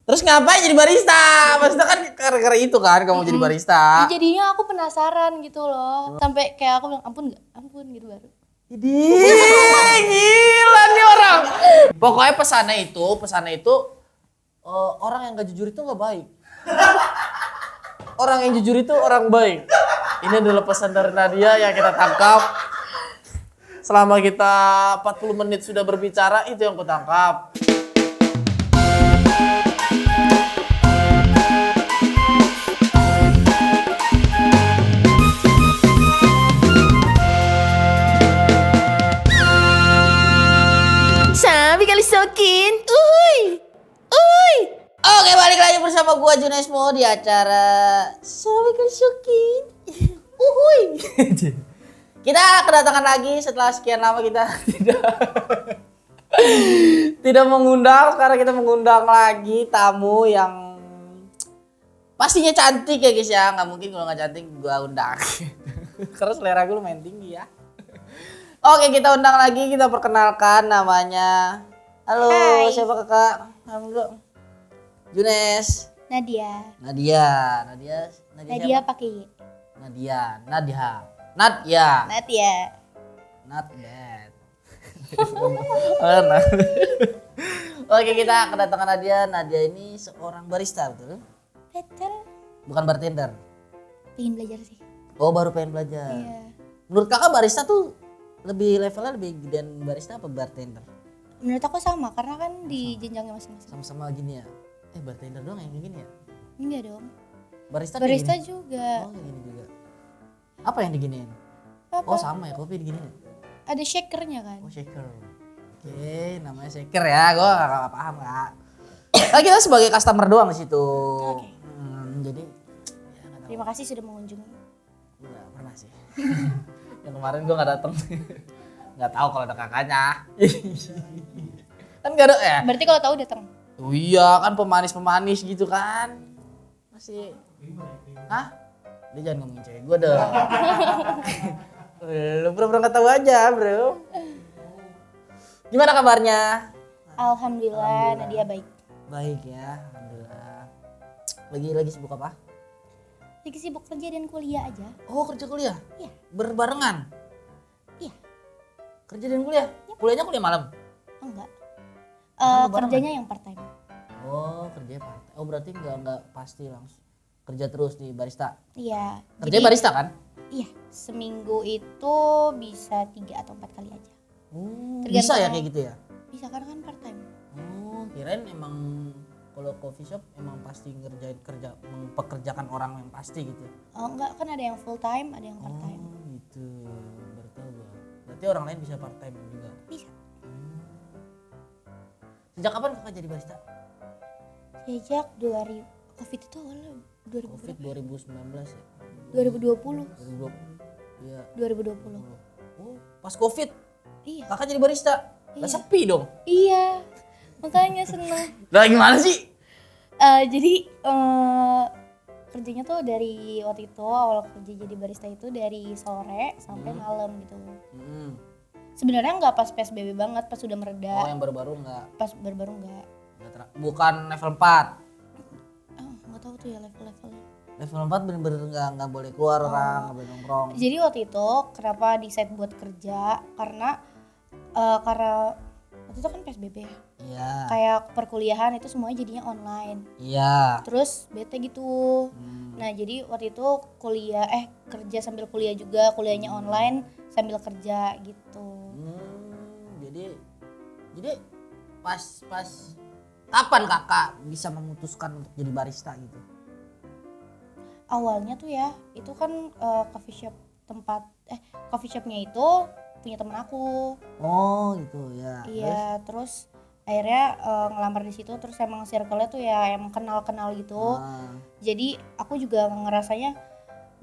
Terus ngapain jadi barista? Maksudnya kan gara-gara itu kan kamu jadi barista. Jadinya aku penasaran gitu loh. Sampai kayak aku bilang ampun gitu baru. Jadi gila nih orang. Pokoknya pesannya itu orang yang gak jujur itu gak baik. Orang yang jujur itu orang baik. Ini adalah pesan dari Nadia yang kita tangkap. Selama kita 40 menit sudah berbicara, itu yang kutangkap. Sabi kali sokin. Uy. Oke, balik lagi bersama gua Junesmo di acara Sabi kali sokin. Uhuy. Kita kedatangan lagi setelah sekian lama kita tidak mengundang. Sekarang kita mengundang lagi tamu yang pastinya cantik ya guys ya. Nggak mungkin kalau nggak cantik gua undang. Karena selera gue lumayan tinggi ya. Oke, kita undang lagi, kita perkenalkan namanya. Halo, Hai. siapa kakak? Halo. Junes. Nadia siapa? pakai Y. Nadia. Not bad. Oke, kita kedatangan Nadia. Nadia ini seorang barista, betul? Betul. Bukan bartender. Pengen belajar sih. Oh, baru pengen belajar. Iya. Menurut kakak barista tuh levelnya lebih gedean barista apa bartender? Menurut aku sama karena kan di jenjangnya masing-masing. Sama-sama gini ya. Bartender doang yang kayak gini ya? Enggak dong. Barista kayak Barista gini? juga. Oh, kayak gini juga. Apa yang diginiin? Apa? Oh, sama ya, kopi diginiin. Ada shakernya kan. Oh, shaker. Oke, namanya shaker ya. Gua gak paham Kak. Nah, kita sebagai customer doang di situ. Oke. Jadi ya gak tahu. Terima kasih sudah mengunjungi. Enggak pernah sih. Yang kemarin gua gak datang. Gak tahu kalau ada kakaknya. Kan gak ada ya? Berarti kalau tahu datang. Oh iya, kan pemanis gitu kan. Masih. Hah? Dia jangan ngomongin cewek gue dong. Lu pura-pura gak tahu aja, bro. Gimana kabarnya? Alhamdulillah, Nadia baik. Baik ya, alhamdulillah. Lagi sibuk apa? Lagi sibuk kerja dan kuliah aja. Oh, kerja kuliah? Iya. Berbarengan? Iya. Kerja dan kuliah? Kuliahnya kuliah malam? Enggak. Kan lebaran Kerjanya yang part time. Oh, kerjanya part-time. Oh, berarti enggak pasti langsung kerja terus di barista. Iya. Kerjanya barista kan? Iya, seminggu itu bisa 3 atau 4 kali aja. Oh, Tergantung. bisa ya kayak gitu ya? Bisa karena kan part time. Oh, kirain emang kalau coffee shop emang pasti mempekerjakan orang yang pasti gitu. Oh enggak, kan ada yang full time, ada yang part time. Oh, gitu. Baru tahu gua. Berarti orang lain bisa part time juga. Bisa. Sejak kapan kakak jadi barista? Sejak 2000 Covid itu awalnya 2000 Covid 2019 ya? 2020. 2020. Iya. 2020. Oh, pas Covid Iya. kakak jadi barista. Lah Iya. sepi dong. Iya. Makanya seneng. Lah gimana sih? Jadi kerjanya tuh dari waktu itu awal kerja jadi barista itu dari sore sampai malam gitu. Sebenarnya nggak pas PSBB banget, pas sudah Oh, mereda. yang baru-baru enggak. Pas baru-baru nggak. Bukan level 4. Nggak tahu tuh ya level-levelnya. Level 4 bener-bener enggak boleh keluar orang, enggak boleh nongkrong. Jadi waktu itu kenapa decide buat kerja karena waktu itu kan PSBB ya. Iya. Kayak perkuliahan itu semuanya jadinya online. Iya. Terus bete gitu. Nah, jadi waktu itu kerja sambil kuliah juga, kuliahnya online sambil kerja gitu. Jadi pas kapan kakak bisa memutuskan untuk jadi barista gitu? Awalnya tuh ya, itu kan coffee shopnya itu punya temen aku. Oh gitu ya. Iya, terus akhirnya ngelamar di situ, terus emang circle-nya tuh ya emang kenal-kenal gitu. Jadi aku juga ngerasanya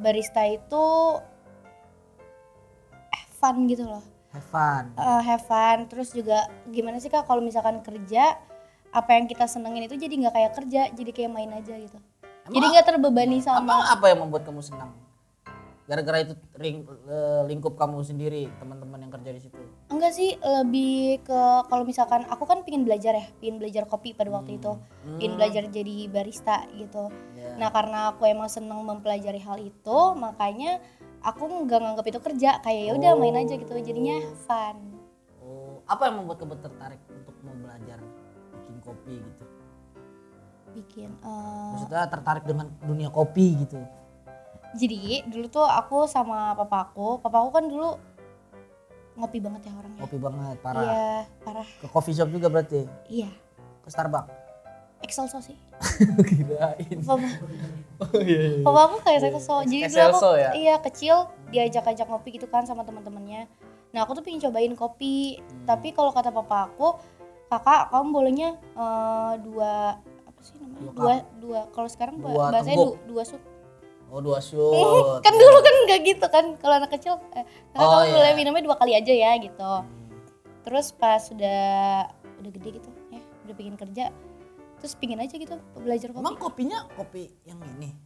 barista itu fun gitu loh. Have fun. Terus juga gimana sih Kak kalau misalkan kerja apa yang kita senengin itu jadi nggak kayak kerja, jadi kayak main aja gitu. Jadi nggak terbebani sama. Apa yang membuat kamu senang? Gara-gara itu lingkup kamu sendiri, teman-teman yang kerja di situ. Enggak sih, lebih ke kalau misalkan aku kan pingin belajar kopi pada waktu itu, pingin belajar jadi barista gitu. Nah karena aku emang seneng mempelajari hal itu, makanya aku nggak nganggap itu kerja, kayak ya udah main aja gitu, jadinya fun. Apa yang membuat kamu tertarik untuk mau belajar bikin kopi gitu? Maksudnya tertarik dengan dunia kopi gitu? Jadi dulu tuh aku sama papaku kan dulu ngopi banget ya orangnya. Kopi banget, parah. Iya, parah. Ke coffee shop juga berarti? Iya. Ke Starbucks? Excelso sih. Kirain. Papa aku kayak Excelso. Jadi dulu Excelso aku ya? iya kecil diajak-ajak ngopi gitu kan sama teman-temannya. Nah aku tuh pengen cobain kopi. Tapi kalau kata papa aku, kakak kamu bolehnya dua apa sih namanya? Dua. Kalau sekarang bahasanya dua shoot. Oh 2 shoot. Kan dulu kan enggak gitu kan. Kalau anak kecil kamu boleh minumnya 2 kali aja ya gitu. Terus pas udah gede gitu ya, udah pengen kerja. Terus pingin aja gitu belajar kopi. Emang kopinya kopi yang ini?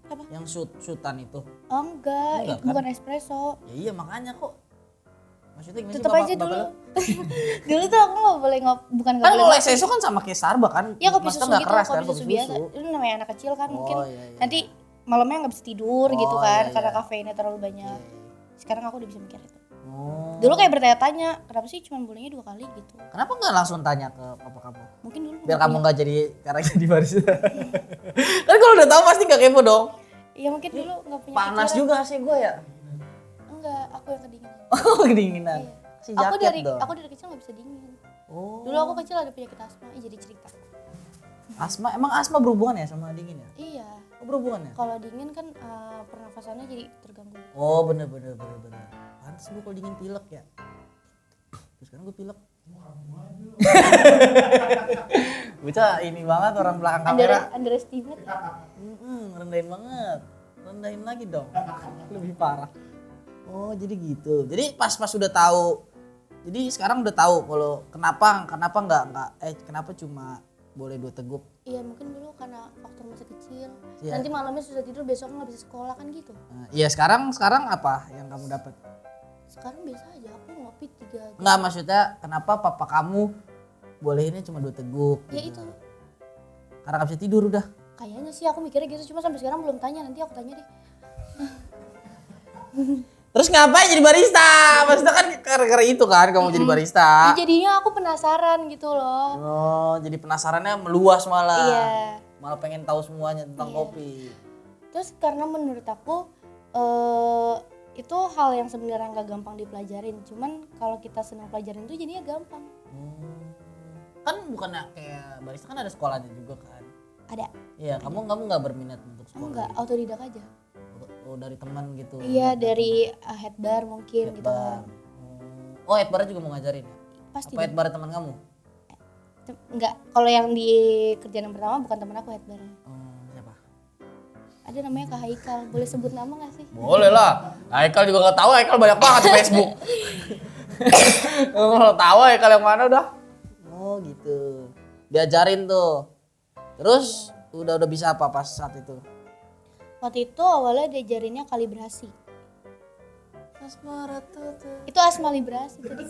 Apa? Yang shoot-shootan itu? Oh enggak, bukan espresso. Ya iya makanya kok. Maksudnya gimana sih Tetep aja dulu. Dulu tuh aku nggak boleh bukan nggak kan boleh. kalau espresso kan sama kayak Starbucks kan? Ya kopi Maksudnya susu nggak gitu, keras kopi kan, susu biasa. Itu namanya anak kecil kan mungkin iya. nanti malamnya nggak bisa tidur gitu kan iya. karena kafeinnya terlalu banyak. Sekarang aku udah bisa mikir itu. Oh. Dulu kayak bertanya-tanya, kenapa sih cuma bolehnya 2 kali gitu? Kenapa nggak langsung tanya ke papa kamu? Mungkin dulu. Biar kamu nggak jadi karena jadi barista. Kan kalau udah tahu pasti nggak kepo dong. Iya mungkin dulu nggak punya. Panas pikiran. juga sih gue ya. Enggak, aku yang kedinginan. Oh kedinginan. Iya. Si jaket dong. Aku dari kecil nggak bisa dingin. Oh. Dulu aku kecil ada penyakit asma, jadi cerita. Asma, emang asma berhubungan ya sama dingin ya? Iya. Oh berhubungan ya? Kalau dingin kan pernafasannya jadi terganggu. Oh bener. Pantes gue kalau dingin pilek ya. Terus sekarang gue pilek. Bocah ini banget orang belakang kamera. Underestimate. Rendahin banget. Rendahin lagi dong. Lebih parah. Oh jadi gitu. Jadi pas udah tahu. Jadi sekarang udah tahu kalau kenapa kenapa cuma boleh 2 teguk. Iya mungkin dulu karena faktor masih kecil. Iya. Nanti malamnya susah tidur, besok nggak bisa sekolah kan gitu. Iya sekarang apa yang kamu dapat? Sekarang biasa aja, aku ngopi 3 jam. Enggak maksudnya kenapa papa kamu bolehinnya cuma 2 teguk? Ya gitu. itu. Karena gak bisa tidur udah. Kayaknya sih aku mikirnya gitu, cuma sampai sekarang belum tanya, nanti aku tanya deh. Terus ngapain jadi barista? Maksudnya kan gara-gara itu kan kamu jadi barista. Ya, jadinya aku penasaran gitu loh. Oh, jadi penasarannya meluas malah. Iya. Malah pengen tahu semuanya tentang kopi. Terus karena menurut aku itu hal yang sebenarnya nggak gampang dipelajarin. Cuman kalau kita senang pelajarin itu jadinya gampang. Kan bukannya kayak barista kan ada sekolahnya juga kan? Ada. Iya, kamu nggak berminat untuk sekolah? Enggak, autodidak aja. Oh dari teman gitu? Iya dari head bar mungkin gitu. Oh head bar juga mau ngajarin? Pasti. Apa head bar teman kamu? Enggak, kalau yang di kerjaan yang pertama bukan teman aku head bar. Siapa? Ada namanya Kak Haikal, boleh sebut nama gak sih? Boleh lah, Haikal juga gak tahu, Haikal banyak banget di Facebook. Kalau tahu Haikal yang mana udah. Oh gitu, diajarin tuh. Terus udah bisa apa pas saat itu? Waktu itu awalnya diajarinnya kalibrasi. Itu asma librasi tadi.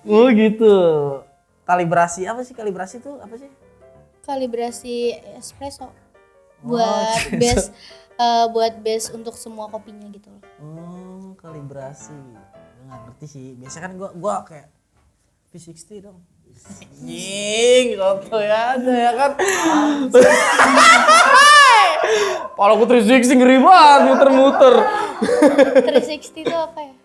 Oh gitu. Kalibrasi apa sih? Kalibrasi itu apa sih? Kalibrasi espresso. Buat base buat base untuk semua kopinya gitu loh. Oh, kalibrasi. Gue nggak ngerti sih. Biasanya kan gua kayak V60 dong. Nying, contoh ya ada ya kan. Kalau aku 360 ngeri banget muter-muter. 360 itu apa ya?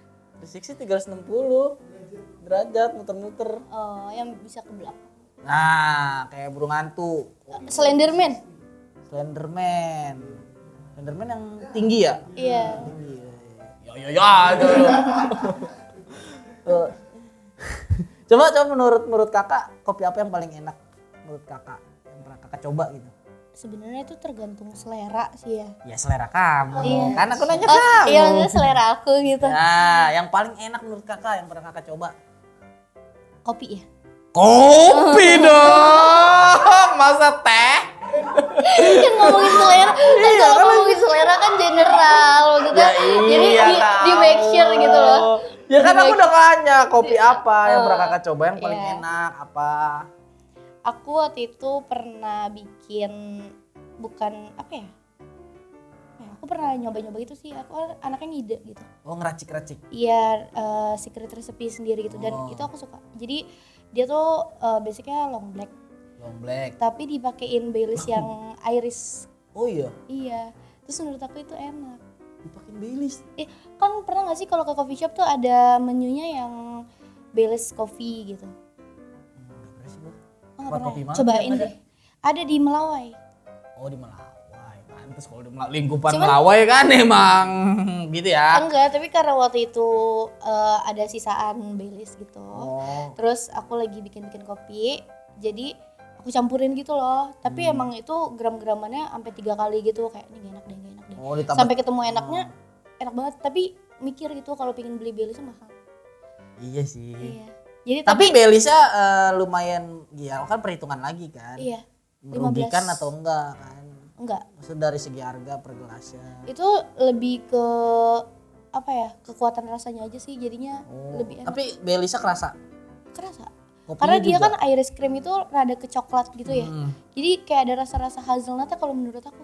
360 360 derajat muter-muter. Oh, yang bisa ke belakang. Nah, kayak burung hantu. Slenderman. Slenderman yang tinggi ya? Iya. Tinggi. Ya. Coba menurut kakak kopi apa yang paling enak menurut kakak yang pernah kakak coba gitu? Sebenarnya itu tergantung selera sih ya. Ya selera kamu. Iya. Kan aku nanya kamu. Iya, selera aku gitu. Nah, yang paling enak menurut kakak yang pernah kakak coba? Kopi ya. Kopi dong. Masa teh? Kan ngomongin selera, kan kalau ngomongin selera kan general maksudnya. Jadi di make sure gitu loh. Ya kan aku udah nanya kopi apa yang pernah kakak coba yang paling enak apa? Aku waktu itu pernah bikin bukan apa ya? Aku pernah nyoba-nyoba gitu sih. Aku anaknya ngide gitu. Oh ngeracik-racik. Iya, secret recipe sendiri gitu dan itu aku suka. Jadi dia tuh basicnya long black. Long black. Tapi dipakein Baileys yang iris. Oh iya. Iya. Terus menurut aku itu enak. Dipakein Baileys. Kan pernah gak sih kalau ke coffee shop tuh ada menunya yang Baileys coffee gitu? Enggak pernah sih, Bu. Oh, nggak Buat pernah. kopi mana Cobain ada? deh. Ada di Melawai. Oh di Melawai. Pantes kalau di lingkupan Melawai kan emang gitu ya. Enggak, tapi karena waktu itu ada sisaan Baileys gitu. Oh. Terus aku lagi bikin-bikin kopi. Jadi aku campurin gitu loh. Tapi emang itu gram-gramannya sampai 3 kali gitu kayak ini gak enak deh. Oh, ditambah. Sampai ketemu enaknya enak banget. Tapi mikir gitu kalau pengen beli Baileys mahal. Iya sih. Iya. Jadi Tapi Baileysnya lumayan ya kan perhitungan lagi kan. iya. Merugikan 15. atau enggak kan? Enggak. Maksudnya dari segi harga per gelasnya. Itu lebih ke apa ya? Kekuatan rasanya aja sih jadinya lebih enak. Tapi Baileysnya kerasa. Kerasa. Kopinya Karena dia juga. kan iris cream itu rada ke coklat gitu ya. Jadi kayak ada rasa-rasa hazelnutnya kalau menurut aku.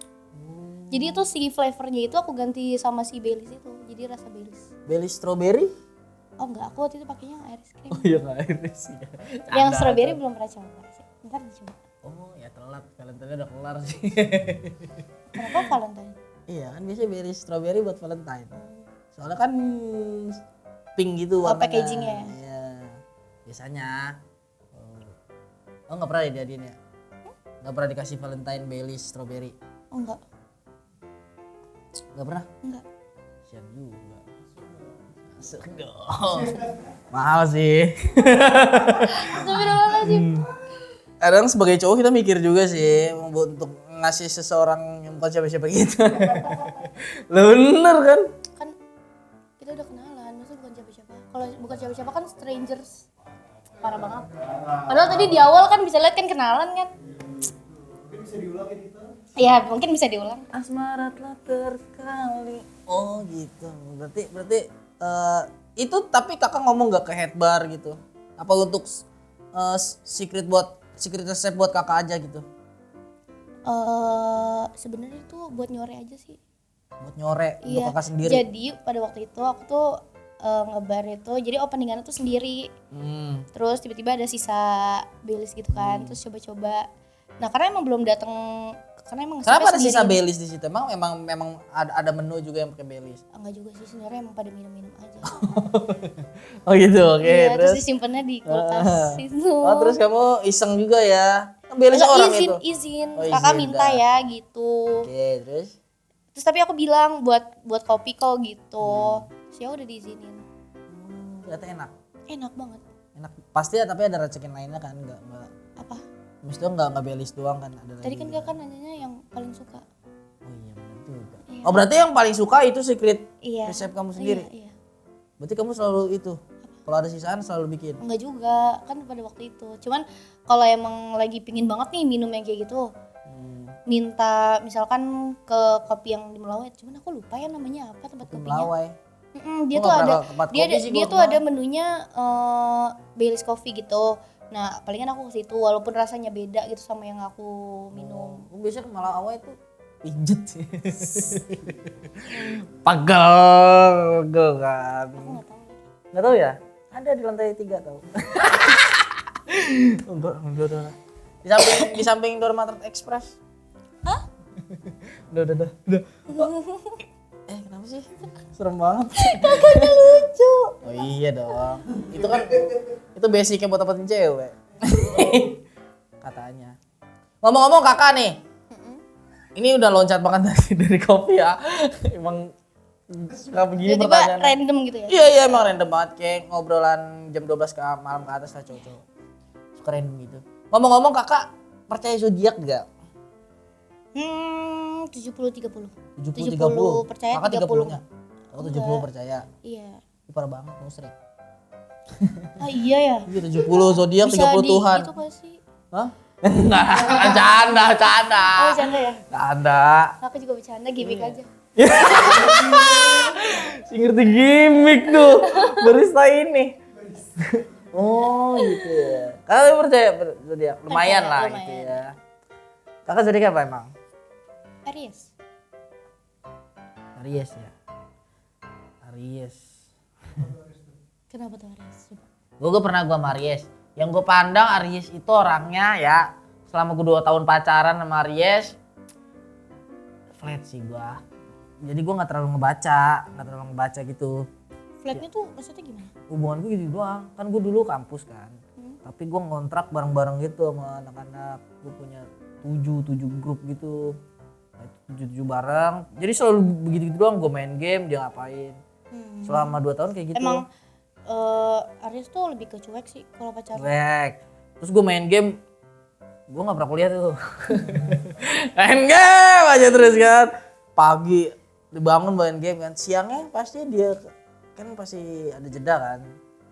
Jadi itu si flavornya itu aku ganti sama si Baileys itu. Jadi rasa Baileys. Baileys strawberry? Oh enggak, aku waktu itu pakainya yang iris cream. Oh iya nggak iris ya. Yang strawberry belum pernah coba sih. Ntar dicoba. Oh ya telat, Valentine udah kelar sih. Kenapa Valentine? Iya kan biasanya Baileys strawberry buat Valentine. Soalnya kan pink gitu Oh, warnanya. packagingnya ya? Iya. Biasanya. Oh nggak pernah dijadiin ya? Nggak pernah dikasih Valentine Baileys strawberry? Oh enggak. Nggak pernah? Enggak. Sian juga. Masuk dong. Mahal sih. Astagfirullahaladzim. Kadang sebagai cowok kita mikir juga sih untuk ngasih seseorang yang bukan siapa-siapa gitu. Bener kan? Kan kita udah kenalan, maksudnya bukan siapa-siapa. Kalau bukan siapa-siapa kan strangers. Parah banget. Padahal tadi di awal kan bisa lihat kan kenalan kan. Mungkin bisa diulang gitu. Iya, mungkin bisa diulang. Asmara telah terkali. Oh gitu. Berarti itu tapi kakak ngomong gak ke head bar gitu? Apa untuk secret resep buat kakak aja gitu? Sebenarnya itu buat nyore aja sih. Buat nyore untuk Iya. kakak sendiri? Jadi pada waktu itu aku tuh ngebar itu, jadi openingannya tuh sendiri. Terus tiba-tiba ada sisa Baileys gitu kan, terus coba-coba. Nah karena emang belum datang, karena emang Kenapa ada sendiri. sisa Baileys di situ? Memang ada menu juga yang pakai Baileys. Enggak juga sih, sebenarnya emang pada minum-minum aja. Oh gitu, oke. Iya, terus disimpannya di kulkas itu. Oh terus kamu iseng juga ya? Kan Baileys orang itu. Izin, Oh, kakak izin, minta dah. ya gitu. Oke terus? Terus tapi aku bilang buat kopi kok gitu. Terus ya udah diizinin. Ternyata enak. Enak banget. Enak pasti ya, tapi ada racikin lainnya kan? Enggak. Apa? Maksudnya enggak Baileys doang kan ada Tadi lagi kan juga. kakak nanyanya yang paling suka. Oh iya benar juga. Iya. Oh berarti yang paling suka itu secret Iya. resep kamu sendiri? Iya. Berarti kamu selalu itu? Kalau ada sisaan selalu bikin? Enggak juga, kan pada waktu itu. Cuman kalau emang lagi pingin banget nih minum yang kayak gitu, minta misalkan ke kopi yang di Melawai. Cuman aku lupa ya namanya apa tempat kopinya. Melawai. Dia Gua tuh nggak ada pernah ke tempat dia kopi sih dia gua tuh kemana. ada menunya Baileys Coffee gitu. Nah, palingan aku ke situ walaupun rasanya beda gitu sama yang aku minum. Aku biasanya ke Melawai itu pijet sih. Pegel kan. Aku enggak tahu. Nggak tahu ya? Ada di lantai 3 tau. Udah. Di samping Dormatret Express. Hah? Udah. Kenapa sih? Serem banget. Kakaknya lucu. Oh iya dong. Itu basicnya buat dapetin cewek. Katanya. Ngomong-ngomong kakak nih. Ini udah loncat banget dari kopi ya. Emang suka begini Tiba-tiba pertanyaan. random gitu ya. Iya emang random banget kayak ngobrolan jam 12 ke malam ke atas lah cowok-cowok. Suka random gitu. Ngomong-ngomong kakak percaya zodiak gak? 70-30. 70-30 percaya, kakak 30 30-nya. Aku 70 percaya. Iya. Ih, parah banget musrik. Ah iya ya. Iya 70 zodiak 30 Tuhan. Itu gak sih? Hah? Enggak, canda. Oh bercanda ya? Canda. Aku juga bercanda, gimmick aja. Si ngerti gimmick tuh, barista ini. Oh gitu ya. Kakak percaya zodiak? Lumayan Percaya, lah lumayan. gitu ya. Kakak zodiak apa emang? Aries. Aries ya. Aries. Kenapa tuh Aries? Coba. Gue pernah sama Aries. Yang gue pandang Aries itu orangnya ya, selama gue 2 tahun pacaran sama Aries, flat sih gue. Jadi gue nggak terlalu ngebaca gitu. Flatnya tuh maksudnya gimana? Hubungan gue gitu doang. Kan gue dulu kampus kan. Tapi gue ngontrak bareng-bareng gitu sama anak-anak. Gue punya 7 grup gitu. 7 bareng. Jadi selalu begitu doang. Gue main game, dia ngapain. Selama 2 tahun kayak gitu. Emang Aries tuh lebih ke cuek sih kalau pacaran. Cuek. Terus gue main game, gue gak pernah kuliah tuh. Main game aja terus kan. Pagi dibangun main game kan. Siangnya pasti dia kan pasti ada jeda kan.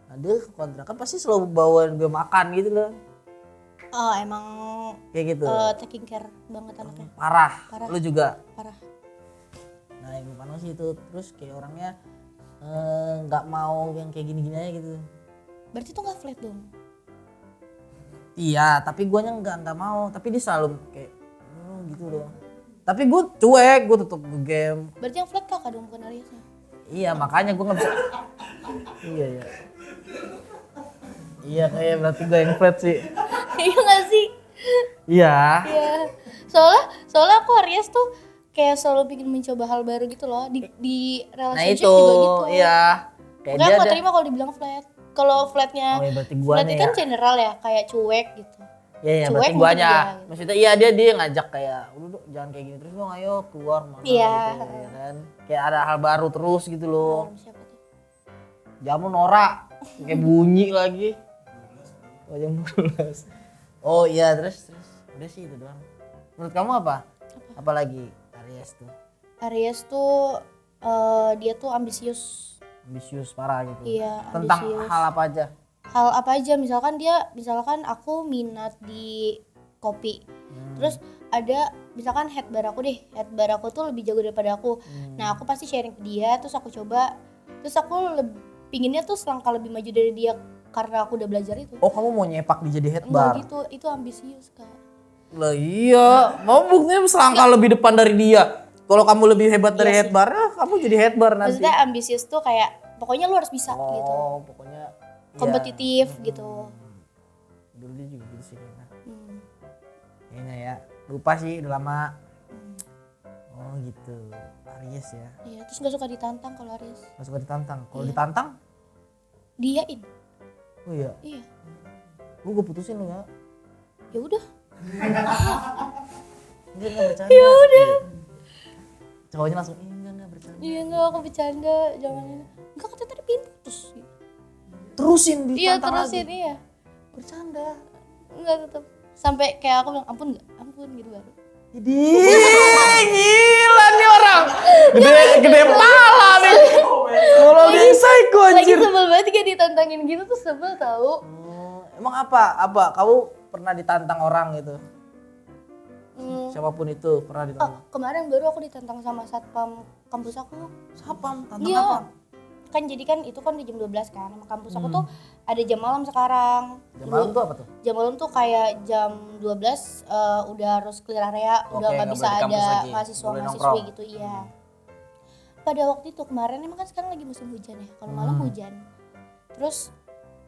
Nah dia ke kontrakan pasti selalu bawain gue makan gitu loh. Oh emang Kayak gitu. taking care banget anaknya. Parah. Parah. Lu juga. Parah. Nah yang gue pandang sih itu. Terus kayak orangnya gak mau yang kayak gini-gini aja gitu. Berarti tuh gak flat dong? Iya, tapi guanya nggak mau. Tapi dia selalu kayak gitu loh. Tapi gue cuek, gue tetep game. Berarti yang flat kakak dong bukan Aries ya? Iya, makanya gue nggak bisa. Iya. Iya, kayak berarti gue yang flat sih. Iya gak sih? Iya. Iya. Soalnya aku Aries tuh kayak selalu pengen mencoba hal baru gitu loh di Nah relationship itu, juga gitu. iya. Kayak Makanya dia aku gak ada. terima kalau dibilang flat. Kalau flatnya, Oh ya berarti guanya flat itu kan ya. general ya, kayak cuek gitu. Iya, Cuek berarti mungkin guanya. dia, gitu. Maksudnya iya dia ngajak kayak, udah jangan kayak gini terus dong, ayo keluar mana Iya. gitu ya kan. Kayak ada hal baru terus gitu loh. Siapa tuh? Jamu norak, kayak bunyi lagi. Oh jam 12. Oh iya terus udah sih itu doang. Menurut kamu apa? Apalagi Aries tuh Aries tuh dia tuh ambisius. ambisius parah gitu. Iya, Tentang ambisius. hal apa aja? Hal apa aja, misalkan aku minat di kopi. Terus ada misalkan head bar aku tuh lebih jago daripada aku. Nah, aku pasti sharing ke dia, terus aku coba. Terus aku pinginnya tuh selangkah lebih maju dari dia karena aku udah belajar itu. Oh kamu mau nyepak di jadi head Enggak bar? gitu, itu ambisius Kak. Lah iya, mau buktinya selangkah lebih depan dari dia. Kalau kamu lebih hebat dari Iya head bar, kamu jadi head bar nanti. Maksudnya ambisius tuh kayak pokoknya lu harus bisa gitu. Oh pokoknya iya. Kompetitif gitu. Dulu dia juga gitu sih kayaknya. Hmm. Kayaknya ya, lupa sih udah lama. Oh gitu, Aries ya. Iya, terus gak suka ditantang kalau Aries. Gak suka ditantang. Kalau Iya. ditantang, Diain. oh iya, Iya. gue putusin lu ya. Ya udah. Enggak bercanda. Ya udah. Cowoknya langsung enggak bercanda. Iya enggak, aku bercanda, jangan ini. Enggak, katanya tadi pengen putus. Terusin Iya, ditantang terusin lagi. iya. Bercanda. Enggak tetap. Sampai kayak aku bilang ampun enggak? Ampun gitu baru. Jadi gila nih orang. Gede pala nih. Kalau dia psycho Lagi anjir. sebel banget kayak ditantangin gitu tuh sebel tahu. Emang apa? Kamu pernah ditantang orang gitu? Hmm. Siapapun itu pernah Oh, ditantang. kemarin baru aku ditantang sama satpam kampus aku. Sapam, tantang Iya. apa? Kan jadi kan itu kan di jam 12 kan. Sama kampus aku tuh ada jam malam sekarang. Jam malam tuh apa tuh? Jam malam tuh kayak jam 12 udah harus clear area, udah Oke, nggak nggak bisa boleh di kampus ada lagi, mahasiswa-mahasiswi boleh nongkrong. gitu, iya. Pada waktu itu kemarin emang kan sekarang lagi musim hujan ya, kalau malam hujan. Terus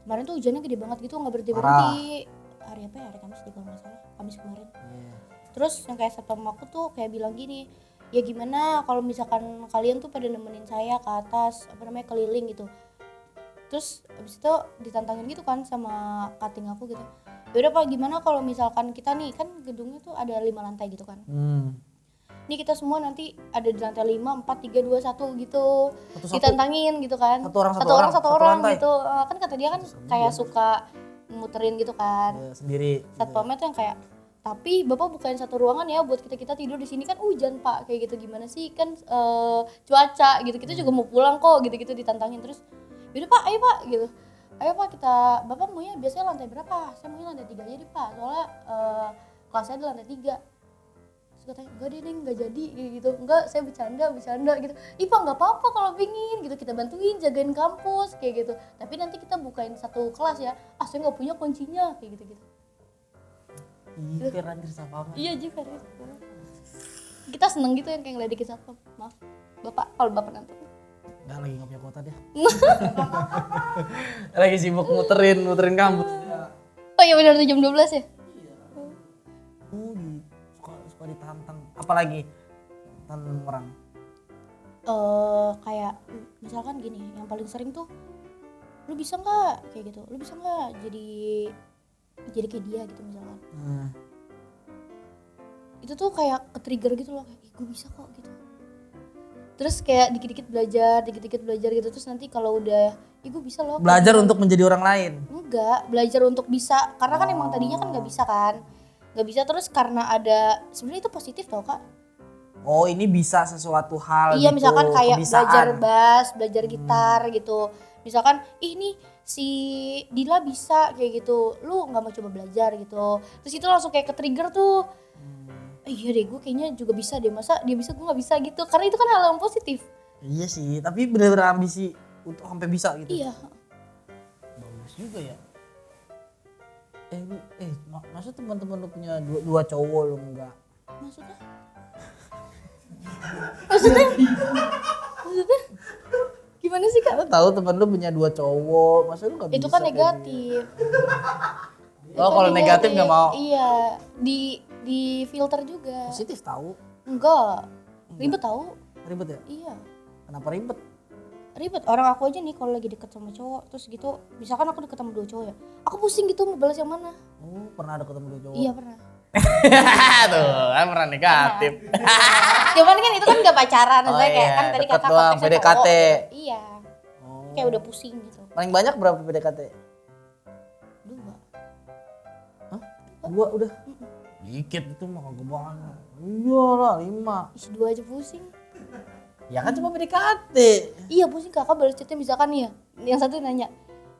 kemarin tuh hujannya gede banget gitu, nggak berhenti-berhenti. Hari apa ya? Hari Kamis deh kalau nggak salah, Kamis kemarin. Iya. Terus yang kayak satpam aku tuh kayak bilang gini, ya gimana kalau misalkan kalian tuh pada nemenin saya ke atas, apa namanya, keliling gitu. Terus abis itu ditantangin gitu kan sama cutting aku gitu. Yaudah Pak, gimana kalau misalkan kita nih, kan gedungnya tuh ada 5 lantai gitu kan. Nih kita semua nanti ada di lantai 5, 4, 3, 2, 1 gitu. Satu-satu. Ditantangin gitu kan. Satu orang, satu satu orang lantai. gitu. Kan kata dia kan kayak suka muterin gitu kan. Ya, sendiri. Satpamnya tuh yang kayak, tapi Bapak bukain satu ruangan ya buat kita tidur di sini, kan hujan Pak, kayak gitu. Gimana sih kan cuaca gitu, kita juga mau pulang kok gitu-gitu ditantangin. Terus yaudah Pak, ayo Pak gitu. ayo pak bapak maunya biasanya lantai berapa? Saya maunya lantai 3 aja deh pak, soalnya kelas saya di lantai 3. Terus katanya enggak deh Neng, enggak jadi gitu. Enggak, saya bercanda gitu. Ih pak nggak apa-apa kalau pingin gitu, kita bantuin jagain kampus kayak gitu, tapi nanti kita bukain satu kelas ya. Saya nggak punya kuncinya kayak gitu. Ih, keren anjir sama banget. Iya juga kita seneng gitu yang kayak ngeledekin satpam. Maaf bapak kalau bapak nonton. Nggak, lagi nggak punya kuota dia. Lagi sibuk muterin kampus. Oh iya benar tuh jam 12 ya. Suka ditantang. Apalagi tantang orang. Kayak misalkan gini, yang paling sering tuh lu bisa nggak kayak gitu, lu bisa nggak jadi kayak dia gitu misalkan. Itu tuh kayak ke-trigger gitu loh, kayak gue bisa kok gitu. Terus kayak dikit-dikit belajar gitu, terus nanti kalau udah gue bisa loh. Belajar untuk menjadi orang lain. Enggak, belajar untuk bisa, karena kan emang tadinya kan nggak bisa, terus karena ada, sebenarnya itu positif tau kak. Oh ini bisa sesuatu hal iya gitu, misalkan kayak kebisaan. belajar bass, belajar gitar gitu, misalkan nih si Dila bisa kayak gitu, lu nggak mau coba belajar gitu, terus itu langsung kayak ke-trigger tuh. Iya deh, gue kayaknya juga bisa deh, masa dia bisa gue nggak bisa gitu, karena itu kan hal yang positif. Iya sih, tapi bener-bener ambisi untuk sampai bisa gitu. Iya. Bagus juga ya. Maksud teman-teman lu punya dua cowok lu enggak? Maksudnya? Gimana sih kak? Lu tahu temen lu punya 2 cowok, masa lu nggak bisa? Itu kan negatif. Oh kalau negatif nggak mau? Iya, di filter juga. Positif tahu? Enggak, ribet tahu. Ribet ya? Iya. Kenapa ribet? Ribet, orang aku aja nih kalau lagi deket sama cowok terus gitu, misalkan aku deket sama 2 cowok ya, aku pusing gitu mau balas yang mana. Oh pernah ada ketemu 2 cowok? Iya pernah. Tuh kan pernah negatif. Cuman kan itu kan gak pacaran, Oh, kayak iya, kan tadi deket kakak doang, konteksnya PDKT. cowok gitu. Iya, Oh. kayak udah pusing gitu. Paling banyak berapa PDKT? 2. Hah? 2 udah? Dikit itu mah kagak banyak. Iyalah 5. Isi 2 aja pusing. Ya kan cuma PDKT. Iya pusing, kakak balas chatnya misalkan nih ya, yang satu nanya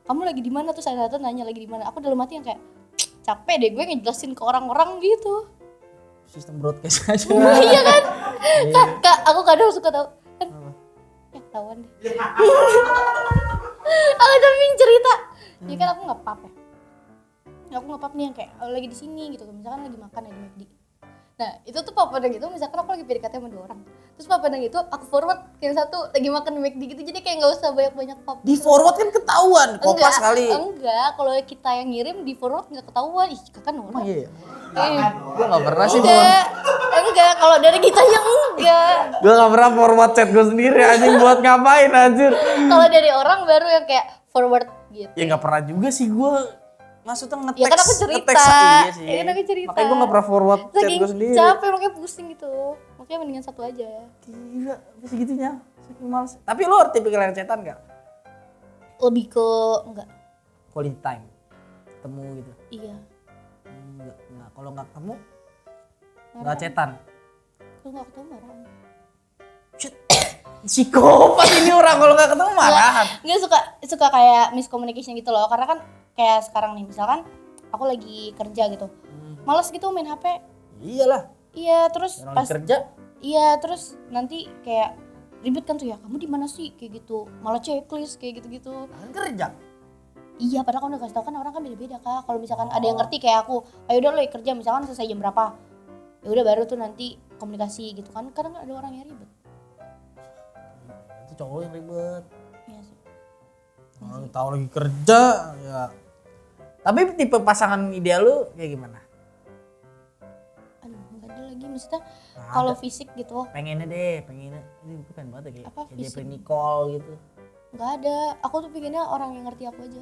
kamu lagi di mana, terus satu nanya lagi di mana, aku dalam hati yang kayak capek deh gue ngejelasin ke orang-orang gitu. Sistem broadcast aja. Iya kan? Kak, aku kadang suka tahu kan. Ya ketahuan deh. Aku tapi cerita. Ya kan aku nge-pub ya. Aku nge-pub nih yang kayak lagi di sini gitu. Misalkan lagi makan ya di McD. Nah, itu tuh papa gitu, misalkan aku lagi PDKT sama 2 orang. Terus papa itu aku forward ke yang satu lagi makan di McD gitu. Jadi kayak enggak usah banyak-banyak pub. Di forward kan ketahuan, kopas kali. Enggak, kalau kita yang ngirim di forward enggak ketahuan. Ih, kakak norak. Iya. Gue gak pernah sih. Enggak, kalau dari kita yang enggak. Gue gak pernah forward chat gue sendiri anjing buat ngapain anjir. Kalau dari orang baru yang kayak forward gitu. Ya gak pernah juga sih gue. Maksudnya nge-text. Ya kan aku cerita. Iya sih. Ya kan aku cerita. Makanya gue gak pernah forward chat Saking gue sendiri. capek makanya pusing gitu. Makanya mendingan satu aja. Gila, segitunya. Saking males. Tapi lo tipikal yang chatan gak? Lebih ke enggak. Quality time. Ketemu gitu. Iya. Enggak. Nah, kalau gak ketemu gak chatan. Kalau enggak ketemu marah. Shit. Psikopat ini orang kalau gak ketemu marahan. Enggak suka kayak miscommunication gitu loh. Karena kan kayak sekarang nih misalkan aku lagi kerja gitu. Males gitu main HP. Iyalah. Iya, terus Orang pas kerja. iya, terus nanti kayak ribet kan tuh ya. Kamu di mana sih kayak gitu. Malah checklist kayak gitu-gitu. Kan kerja. Iya, padahal kan udah kasih tau kan orang kan beda-beda kak. Kalau misalkan ada yang ngerti kayak aku, ayo udah lo kerja misalkan selesai jam berapa. Ya udah baru tuh nanti komunikasi gitu kan. Kadang ada orang yang ribet. Itu cowok yang ribet. Iya sih. Kalau tahu lagi kerja ya. Tapi tipe pasangan ideal lu kayak gimana? Aduh, enggak ada lagi maksudnya kalau fisik gitu. Pengennya ini gue pengen banget ya kayak Apa, fisik? Jeffrey Nicole gitu. Enggak ada. Aku tuh pengennya orang yang ngerti aku aja.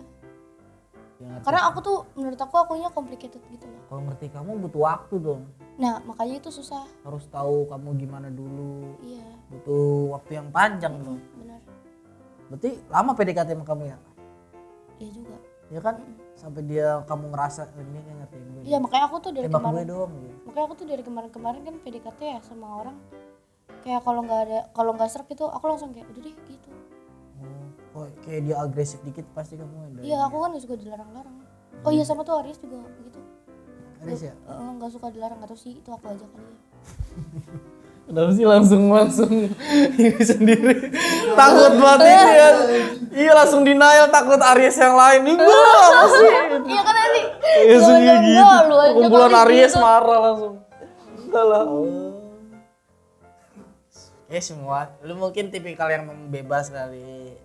Yang ngerti. Karena aku tuh menurut aku akunya complicated gitu loh. Kalau ngerti kamu butuh waktu dong. Nah, makanya itu susah. Harus tahu kamu gimana dulu. Iya, Butuh waktu yang panjang dong. benar. Berarti lama PDKT sama kamu ya? Iya juga. Ya kan sampai dia kamu ngerasa ini kayak ngertiin gue. Iya, makanya aku tuh dari Tembak gue kemarin. dong gitu. Makanya aku tuh dari kemarin kan PDKT ya sama orang. Kayak kalau nggak serak gitu, aku langsung kayak udah deh gitu. Oh, Oh, kayak dia agresif dikit pasti kamu ada. Iya, aku kan gak suka dilarang-larang. Oh iya, sama tuh Aries juga begitu. Aries ya? Gak suka dilarang, gak tau sih itu aku aja kali ya. Kenapa sih langsung ini sendiri takut banget ini ya. Iya langsung denial takut Aries yang lain. Enggak apa sih? Iya kan Ari? Iya sendiri gitu. Lu aja Kumpulan kali Aries gitu. marah langsung. Enggak lah. Semua. Lu mungkin tipikal yang bebas kali.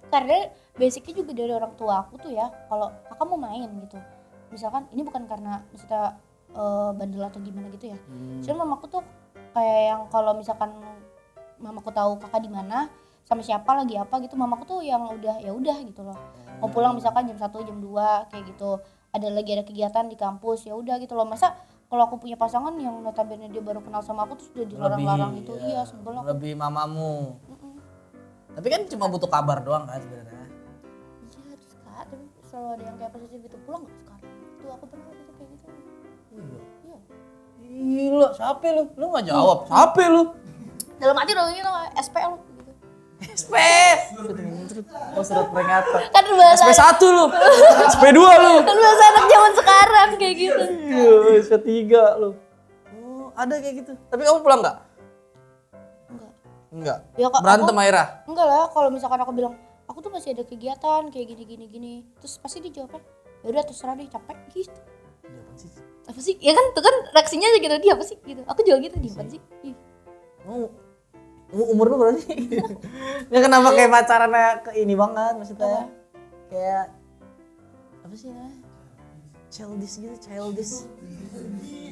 Karena basicnya juga dari orang tua aku tuh ya, kalau kakak mau main gitu, misalkan ini bukan karena maksudnya bandel atau gimana gitu ya. Cuma mamaku tuh kayak yang kalau misalkan mamaku tahu kakak di mana sama siapa lagi apa gitu, mamaku tuh yang udah ya udah gitu loh. Mau pulang misalkan jam 1 jam 2 kayak gitu. Ada kegiatan di kampus ya udah gitu loh. Masa kalau aku punya pasangan yang notabene dia baru kenal sama aku terus udah dilarang-larang gitu. Iya, sebel aku. Lebih mamamu. Tapi kan cuma butuh kabar doang kan sebenarnya. Iya, terus Kak, tapi selalu ada yang kayak posisi gitu, pulang gak sekarang? Tuh aku pernah gitu kayak gitu. Iya. Gila, siapa lu? Lu gak jawab. Siapa lu? Dalam hati udah gitu, SP lu gitu. SP. Oh, surat peringatan. Kan bahasa SP1 lu. SP2 lu. kan bahasa anak zaman sekarang kayak gitu. Iya, SP3 lu. Oh, ada kayak gitu. Tapi kamu pulang enggak? Enggak. Ya, Kak, Berantem Aira. Enggak lah, kalau misalkan aku bilang, aku tuh masih ada kegiatan kayak gini. Terus pasti dia jawabnya, ya udah terserah deh, capek gitu. Apaan sih? Apa sih? Ya kan, tuh kan reaksinya aja gitu, dia apa sih gitu. Aku juga gitu, dia apa sih? Ih. Umur lu berapa sih? Ya kenapa kayak pacarannya ke ini banget maksudnya? Kayak apa sih namanya? Childish gitu, childish.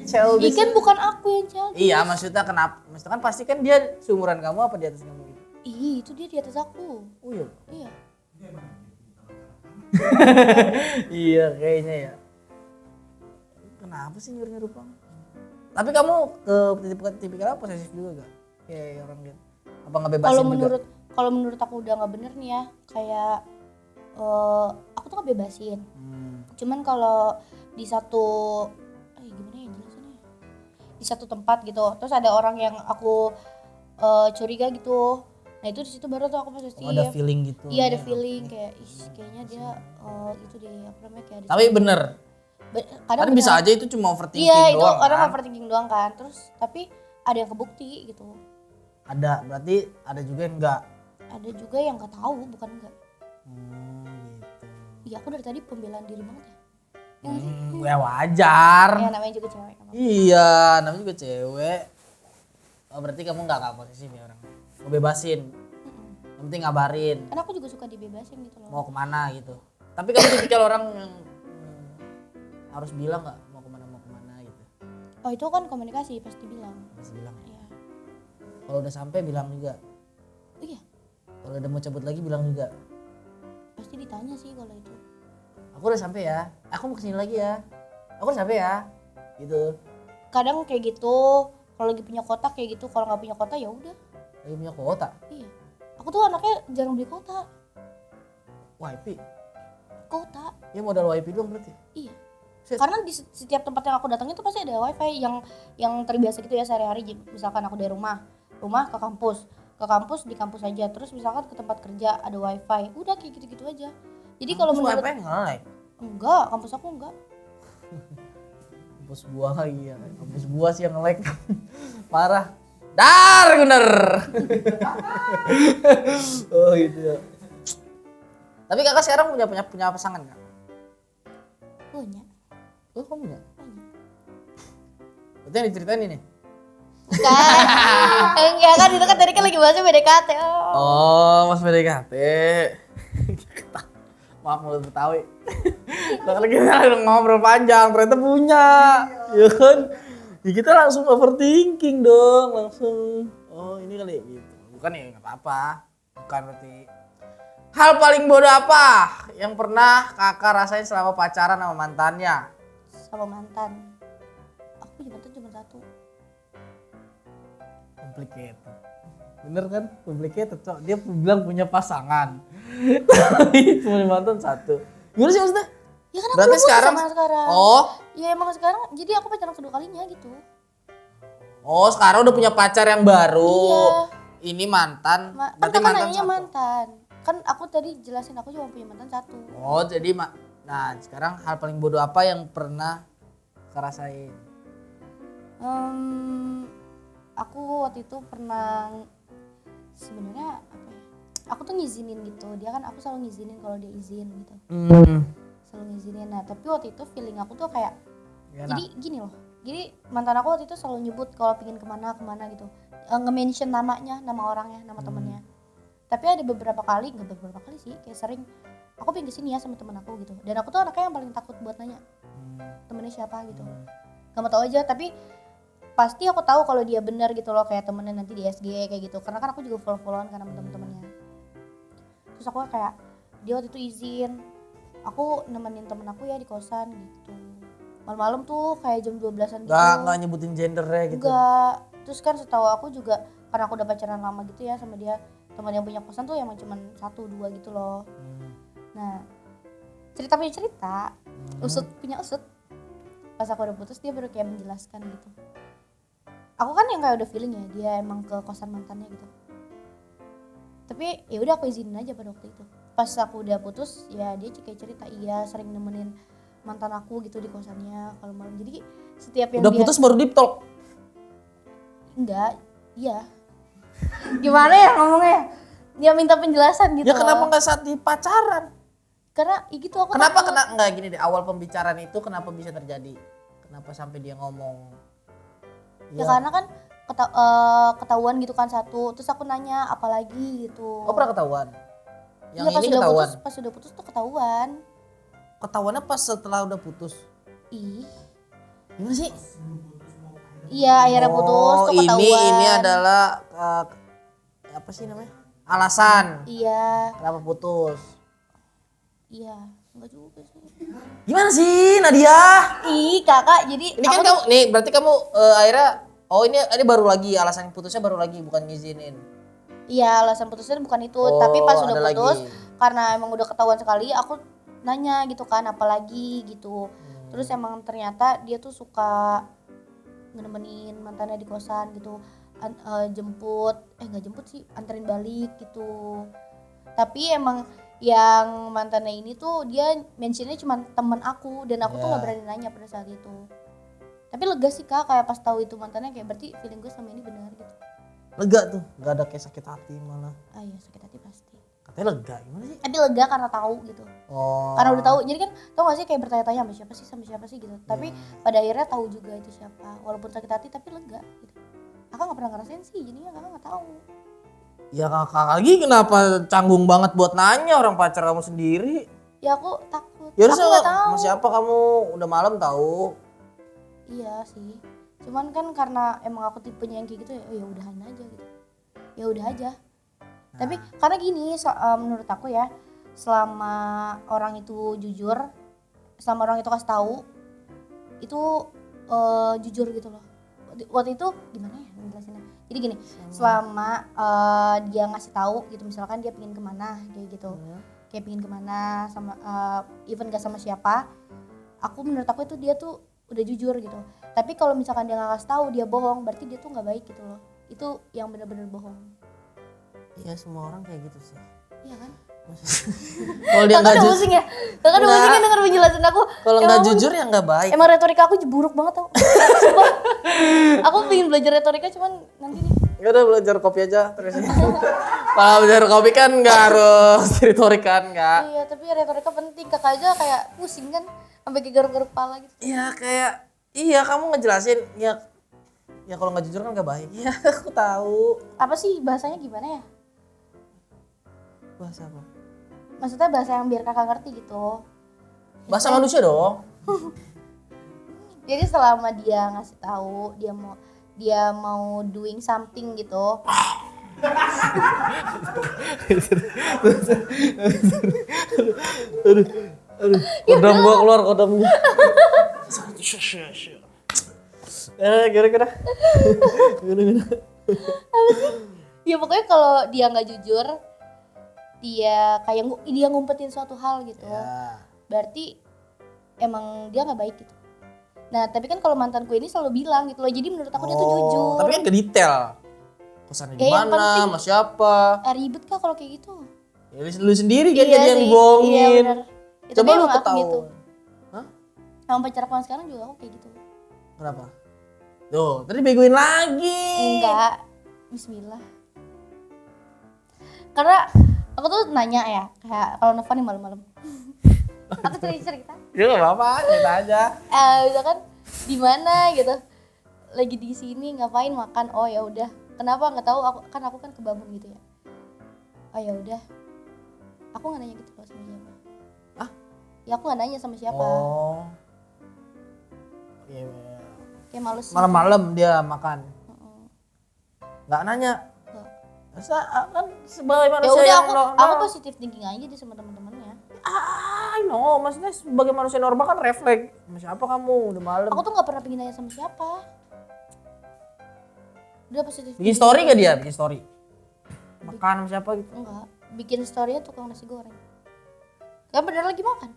Ih, kan bukan aku yang childish. Iya, maksudnya kenapa? Maksudnya kan pasti kan dia seumuran kamu apa di atas kamu gitu? Ih, itu dia di atas aku. Oh iya. Iya. Iya, kayaknya ya. Kenapa sih nyuruh-nyuruh pulang? Tapi kamu ke tipikal posesif juga gak? Kayak orang gitu. Apa ngebebasin juga? Kalau menurut aku udah nggak bener nih ya, kayak aku tuh ngebebasin. Cuman kalau di satu gimana ya jelasannya? Di satu tempat gitu, terus ada orang yang aku curiga gitu. Nah itu di situ baru tuh aku posesif. Oh, ada feeling gitu. Iya ada feeling kayak kayaknya dia itu deh apa namanya kayak ada. Tapi bener. Kadang bisa aja itu cuma overthinking doang. Iya itu doang, orang kan? overthinking doang kan. Terus tapi ada yang kebukti gitu. Ada, berarti ada juga yang enggak. Ada juga yang nggak tahu, bukan enggak. Gitu. Iya aku dari tadi pembelaan diri banget ya. Ya wajar. Ya namanya juga cewek. Iya, namanya juga cewek. Oh, berarti kamu enggak posesif ya orang. Mau bebasin. Yang penting ngabarin. Karena aku juga suka dibebasin gitu loh. Mau kemana gitu. Tapi kamu tipikal orang yang harus bilang nggak mau kemana gitu. Oh itu kan komunikasi pasti bilang. Pasti bilang ya. Iya. Kalau udah sampai bilang juga. Iya. Kalau udah mau cabut lagi bilang juga. Pasti ditanya sih kalau itu. Aku udah sampai ya. Aku mau kesini lagi ya. Aku udah sampai ya. Gitu. Kadang kayak gitu. Kalau lagi punya kotak kayak gitu. Kalau nggak punya kotak ya udah. Lagi punya kuota. Iya. Aku tuh anaknya jarang beli kota. WiFi. Kota. Ya modal WiFi doang berarti. Iya. Set. Karena di setiap tempat yang aku datangin tuh pasti ada wifi yang terbiasa gitu ya sehari-hari. Misalkan aku dari rumah ke kampus di kampus aja. Terus misalkan ke tempat kerja ada wifi. Udah kayak gitu-gitu aja. Jadi kalau menurut WiFi nge-lag. enggak, kampus aku enggak. Kampus gua lagi ya. Kampus gua sih yang nge-lag. Parah. Dar bener. Oh gitu ya. Tapi kakak sekarang punya pasangan nggak? Punya. Oh kamu punya? Berarti yang diceritain ini? Bukan. Enggak kan itu kan tadi kan lagi bahasnya PDKT. Oh mas PDKT. Maaf mulut Betawi. Lagi ngobrol panjang ternyata punya. Ya kan? Ya kita langsung overthinking dong, langsung. Oh ini kali gitu. Bukan ya nggak apa-apa. Bukan berarti. Hal paling bodoh apa yang pernah kakak rasain selama pacaran sama mantannya? Sama mantan. Aku punya mantan cuma satu. Complicated. Bener kan? Complicated cok. Dia bilang punya pasangan. Tapi punya mantan satu. Gimana sih maksudnya? Ya kan aku Berarti belum putus sekarang, sama sekarang. Oh. Ya emang sekarang jadi aku pacaran kedua kalinya gitu. Oh sekarang udah punya pacar yang baru. Iya. Ini mantan. Kan Berarti kakak mantan nanyanya satu. mantan. Kan aku tadi jelasin aku cuma punya mantan satu. Oh jadi nah sekarang hal paling bodoh apa yang pernah kerasain? Aku waktu itu pernah sebenarnya apa ya? Aku tuh ngizinin gitu. Dia kan aku selalu ngizinin kalau dia izin gitu. Selalu ngizinin. Nah, tapi waktu itu feeling aku tuh kayak jadi gini loh. Jadi mantan aku waktu itu selalu nyebut kalau pingin kemana gitu. Nge-mention namanya, nama orangnya, nama temennya. Tapi ada beberapa kali, nggak beberapa kali sih, kayak sering aku pengen kesini ya sama temen aku gitu. Dan aku tuh anaknya yang paling takut buat nanya temennya siapa gitu. Gak mau tahu aja, tapi pasti aku tahu kalau dia benar gitu loh, kayak temennya nanti di SG kayak gitu. Karena kan aku juga follow-followan kan sama temen-temennya. Terus aku kayak dia waktu itu izin, aku nemenin temen aku ya di kosan gitu. Malam-malam tuh kayak jam 12-an gitu. Nggak nyebutin gendernya gitu. Enggak. Terus kan setahu aku juga karena aku udah pacaran lama gitu ya sama dia, teman yang punya kosan tuh emang cuma 1-2 gitu loh. Nah, cerita punya cerita, usut punya usut. Pas aku udah putus dia baru kayak menjelaskan gitu. Aku kan yang kayak udah feeling ya dia emang ke kosan mantannya gitu. Tapi ya udah aku izinin aja pada waktu itu. Pas aku udah putus ya dia kayak cerita iya sering nemenin mantan aku gitu di kosannya kalau malam. Jadi setiap yang udah dia putus baru deep talk. Enggak, iya. Gimana ya ngomongnya? Dia minta penjelasan gitu. Ya kenapa nggak saat di pacaran? Karena ya gitu aku Kenapa takut. nggak gini deh, awal pembicaraan itu kenapa bisa terjadi? Kenapa sampai dia ngomong? Ya karena kan ketahuan gitu kan satu. Terus aku nanya apalagi gitu. Oh pernah ketahuan? Yang Iya, ini ketahuan? pas udah putus tuh ketahuan. Ketahuannya pas setelah udah putus? Ih. Gimana sih? Iya akhirnya putus tuh ketahuan. Ini adalah apa sih namanya? Alasan. Iya. Kenapa putus? Iya. Enggak juga sih. Gimana sih Nadia? Ih kakak jadi. Ini kan kamu, nih berarti kamu akhirnya, oh ini baru lagi, alasan putusnya baru lagi, bukan ngizinin. Iya alasan putusnya bukan itu. Oh, tapi pas udah ada putus lagi. karena emang udah ketahuan sekali aku nanya gitu kan apalagi gitu. Terus emang ternyata dia tuh suka nemenin mantannya di kosan gitu, jemput nggak jemput sih, anterin balik gitu. Tapi emang yang mantannya ini tuh dia mentionnya cuma temen aku dan aku tuh nggak berani nanya pada saat itu. Tapi lega sih kak, kayak pas tahu itu mantannya kayak berarti feeling gue sama ini benar gitu. Lega tuh, nggak ada kayak sakit hati malah. Ah iya sakit hati pasti. Katanya lega, gimana sih? Tapi lega karena tahu gitu. Oh. Karena udah tahu, jadi kan tau gak sih kayak bertanya-tanya sama siapa sih gitu. Tapi pada akhirnya tahu juga itu siapa. Walaupun sakit hati tapi lega gitu. Kakak nggak pernah ngerasain sih, jadinya kakak nggak tahu. Ya kakak lagi kenapa canggung banget buat nanya orang pacar kamu sendiri? Ya aku takut. Ya aku nggak tahu. sama siapa kamu udah malam tahu? Iya sih. Cuman kan karena emang aku tipenya yang kayak gitu ya udahan aja gitu. Ya udah aja. Tapi karena gini menurut aku ya, selama orang itu jujur, selama orang itu kasih tahu, itu jujur gitu loh. Waktu itu gimana ya ngejelasinnya? Jadi gini, selama dia ngasih tahu gitu, misalkan dia pingin kemana kayak gitu, kayak pingin kemana sama even gak sama siapa, menurut aku itu dia tuh udah jujur gitu. Tapi kalau misalkan dia nggak kasih tahu, dia bohong, berarti dia tuh nggak baik gitu loh. Itu yang benar-benar bohong. Iya semua orang kayak gitu sih. Iya kan? Kalau dia nggak jujur, ya? Kakak udah pusing ya denger penjelasan aku. kalau nggak jujur ya nggak baik. Emang retorika aku buruk banget tau. Sumpah. Aku pengen belajar retorika cuman nanti nih. Ya udah belajar kopi aja terus. Kalau belajar kopi kan nggak harus retorikan nggak. Iya tapi retorika penting. Kakak aja kayak pusing kan, sampai garuk-garuk kepala gitu. Iya kayak, iya kamu ngejelasin ya kalau nggak jujur kan nggak baik. Iya aku tahu. Apa sih bahasanya gimana ya? Bahasa apa? Maksudnya bahasa yang biar kakak ngerti gitu. Bahasa manusia dong. Jadi selama dia ngasih tahu dia mau doing something gitu. Kodam gua keluar kodamnya. Kira-kira. Ya pokoknya kalau dia nggak jujur, dia kayak dia ngumpetin suatu hal gitu, berarti emang dia nggak baik gitu. Nah tapi kan kalau mantanku ini selalu bilang gitu loh, jadi menurut aku dia tuh jujur. Tapi kan ke detail. Kosannya di mana, sama siapa. Ribet kah kalau kayak gitu? Ya, lu sendiri kan Iya jadi yang sih, dibohongin. iya bener. Ya, Coba tapi lu emang aku ketahuan. gitu. Hah? Sama pacar aku yang sekarang juga aku kayak gitu. Kenapa? Tuh, tadi begoin lagi. Enggak, bismillah. Karena aku tuh nanya ya, kayak kalau nelfon nih malam-malam. Aku cerita. Ya enggak apa-apa, cerita aja. Misalkan di mana gitu. Lagi di sini ngapain makan? Oh ya udah. Kenapa nggak tahu aku kan kebangun gitu ya. Oh ya udah. Aku nggak nanya gitu loh sama siapa. Ah? Ya aku nggak nanya sama siapa. Oh. Iya. Kayak males. Malam-malam dia makan. Nggak nanya. Nggak. Masa kan sebagai Ya manusia udah yang aku positif thinking aja deh sama teman-temannya. no, maksudnya sebagai manusia normal kan refleks. Sama siapa kamu udah malam? Aku tuh nggak pernah pengen nanya sama siapa. Udah positif. Bikin story gak dia? Bikin story. Makan sama siapa gitu? Enggak. Bikin story-nya tukang nasi goreng. Kan bener lagi makan.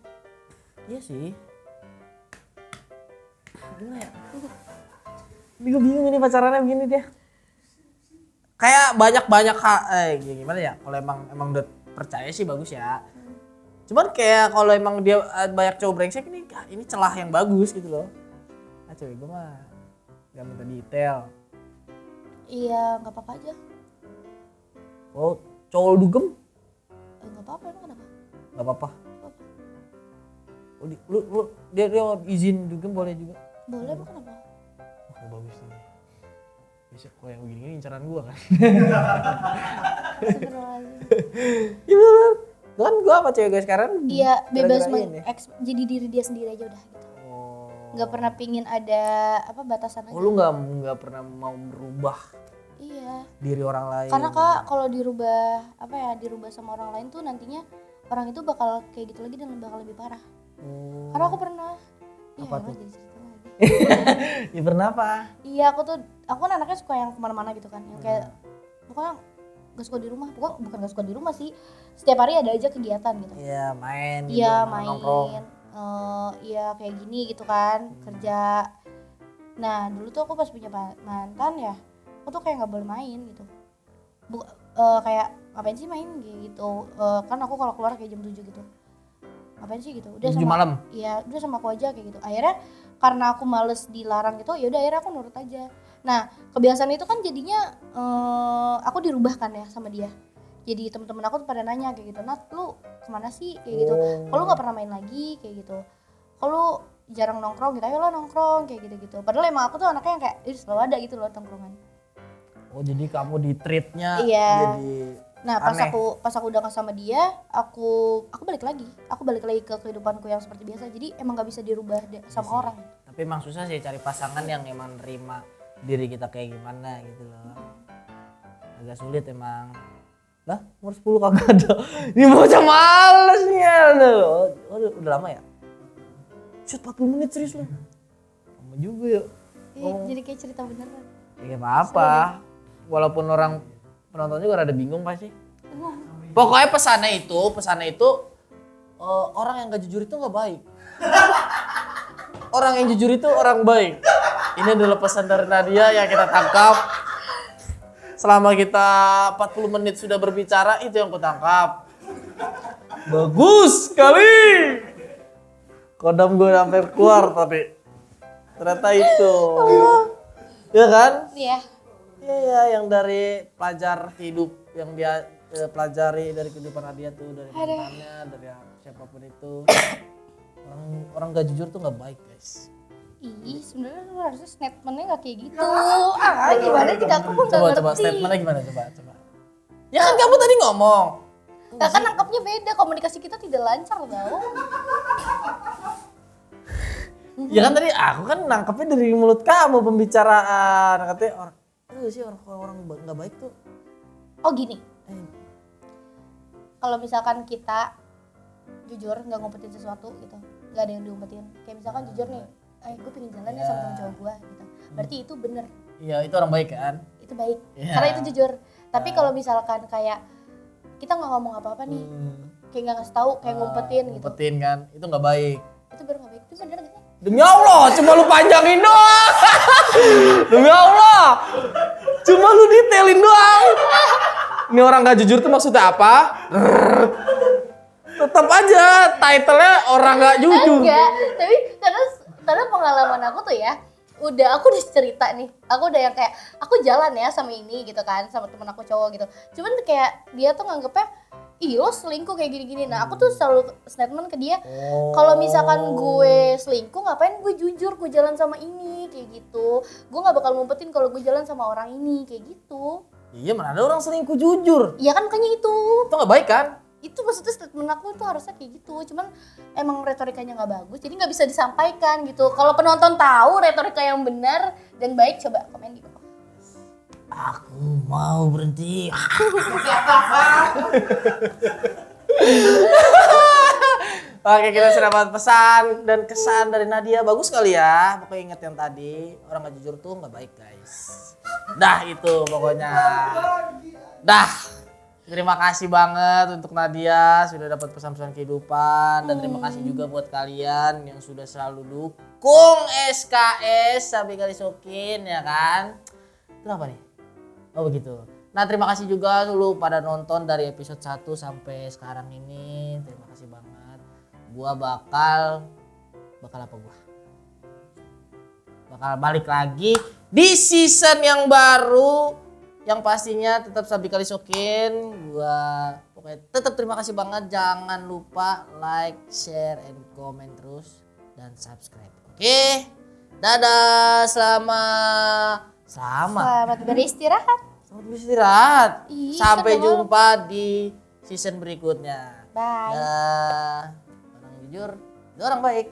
Iya sih. Gimana ya? Ini gue bingung ini pacarannya begini dia. Kayak banyak gimana ya? Kalau emang udah percaya sih bagus ya. Cuman kayak kalau emang dia banyak cowok brengsek ini celah yang bagus gitu loh. Nah cewek gue mah gak minta detail. Iya, nggak apa-apa aja. Oh cowok dugem? Nggak apa-apa, emang kenapa? Gak apa-apa. Oh, dia izin dugem boleh juga. Boleh, emang kenapa? Oh bagus nih. Bisa kok yang begini incaran gua kan. Astagfirullahaladzim. Iya bener. Kan gua sama cewek gue sekarang. Iya, bebas gara-gara ini. jadi diri dia sendiri aja udah gitu. Oh. Nggak pernah pingin ada batasan aja. Oh lu nggak pernah mau merubah Iya. diri orang lain. Karena Kak, kalau dirubah dirubah sama orang lain tuh nantinya orang itu bakal kayak gitu lagi dan bakal lebih parah. Oh. Karena aku pernah. Apa tuh? Jadi cerita lagi. Ya pernah apa? Iya, aku kan anaknya suka yang kemana-mana gitu kan, yang kayak pokoknya gak suka di rumah, pokoknya bukan gak suka di rumah sih, setiap hari ada aja kegiatan gitu. Iya main. Gitu, Iya main, nongkrong. iya kayak gini gitu kan, kerja. Nah dulu tuh aku pas punya mantan ya, aku tuh kayak nggak boleh main gitu. Kayak ngapain sih main gitu, kan aku kalau keluar kayak jam 7 gitu. Ngapain sih gitu, udah 7 sama malam. iya udah sama aku aja kayak gitu. Akhirnya karena aku males dilarang gitu, ya udah akhirnya aku nurut aja. Nah kebiasaan itu kan jadinya aku dirubahkan ya sama dia. Jadi teman-teman aku tuh pada nanya kayak gitu, Nat lu kemana sih kayak gitu, kalau nggak pernah main lagi kayak gitu, kalau jarang nongkrong gitu, ayo lo nongkrong kayak gitu. Padahal emang aku tuh anaknya yang kayak selalu ada gitu loh tongkrongan. Oh jadi kamu di treatnya Iya. jadi Nah aneh. pas aku udah sama dia, aku balik lagi ke kehidupanku yang seperti biasa. Jadi emang nggak bisa dirubah sama orang. Tapi emang susah sih cari pasangan yang emang nerima diri kita kayak gimana gitu loh. Agak sulit emang. Lah umur 10 kagak ada. Ini bocah males nih ya. Udah lama ya? Shoot 40 menit serius lu. Lama juga ya. Jadi kayak cerita beneran. Ya gak apa-apa. Walaupun orang penonton juga rada bingung pasti. Pokoknya pesannya itu orang yang gak jujur itu gak baik. Orang yang jujur itu orang baik. Ini adalah pesan dari Nadia yang kita tangkap. Selama kita 40 menit sudah berbicara, itu yang kutangkap. Bagus sekali. Kodam gue sampai keluar tapi ternyata itu. Ya kan? Iya. Iya, yang dari pelajar hidup yang dia pelajari dari kehidupan Nadia tuh, dari mantannya, dari siapapun itu. Orang gak jujur tuh gak baik, guys. Ih, sebenarnya harusnya statementnya nggak kayak gitu. Gimana jika aku pun nggak ngerti. Coba statementnya gimana coba. Ya kan kamu tadi ngomong. Nah, kan nangkapnya beda, komunikasi kita tidak lancar tau. Ya kan tadi aku kan nangkepnya dari mulut kamu pembicaraan. Katanya orang nggak baik tuh. Oh gini, kalau misalkan kita jujur nggak ngumpetin sesuatu gitu, nggak ada yang diumpetin. Kayak misalkan jujur nih, gue pengen jalan ya sama temen cowok gue gitu. Berarti itu bener. Iya itu orang baik kan. Itu baik, Ya. karena itu jujur. Tapi kalau misalkan kayak kita nggak ngomong apa-apa nih, kayak nggak ngasih tahu, kayak ngumpetin gitu, Ngumpetin kan, itu nggak baik. itu baru nggak baik. Itu bener gak sih? Demi Allah, cuma lu panjangin doang. Demi Allah, cuma lu detailin doang. Ini orang gak jujur tuh maksudnya apa? Tetap aja title-nya orang gak jujur. Enggak, tapi karena pengalaman aku tuh ya, aku udah cerita nih, aku udah yang kayak aku jalan ya sama ini gitu kan, sama temen aku cowok gitu. Cuman kayak dia tuh nganggepnya, ih lo selingkuh kayak gini-gini. Nah aku tuh selalu statement ke dia, kalau misalkan gue selingkuh ngapain gue jujur, gue jalan sama ini kayak gitu. Gue nggak bakal ngumpetin kalau gue jalan sama orang ini kayak gitu. Iya, mana ada orang selingkuh jujur. Iya kan makanya itu Gak baik kan? itu maksudnya statement aku tuh harusnya kayak gitu, cuman emang retorikanya nggak bagus jadi nggak bisa disampaikan gitu. Kalau penonton tahu retorika yang benar dan baik, coba komen di bawah. Aku mau berhenti. Oke, kita sudah dapat pesan dan kesan dari Nadia. Bagus kali ya. Pokoknya ingat yang tadi, orang gak jujur tuh gak baik guys. Dah itu pokoknya. Dah. Terima kasih banget untuk Nadia sudah dapat pesan-pesan kehidupan. Dan terima kasih juga buat kalian yang sudah selalu dukung SKS sampai kali sokin ya kan. Kenapa nih? Oh begitu. Nah terima kasih juga dulu pada nonton dari episode 1 sampai sekarang ini. Terima kasih banget. Gua bakal apa gua? Bakal balik lagi di season yang baru. Yang pastinya tetap Sabi Kali Sokin. Gua pokoknya tetap terima kasih banget. Jangan lupa like, share, and comment terus. Dan subscribe. Oke. Dadah. Selamat Beristirahat. Selamat beristirahat. Ih, Sampai seru. jumpa di season berikutnya. Bye. Dah. Orang jujur, dia orang baik.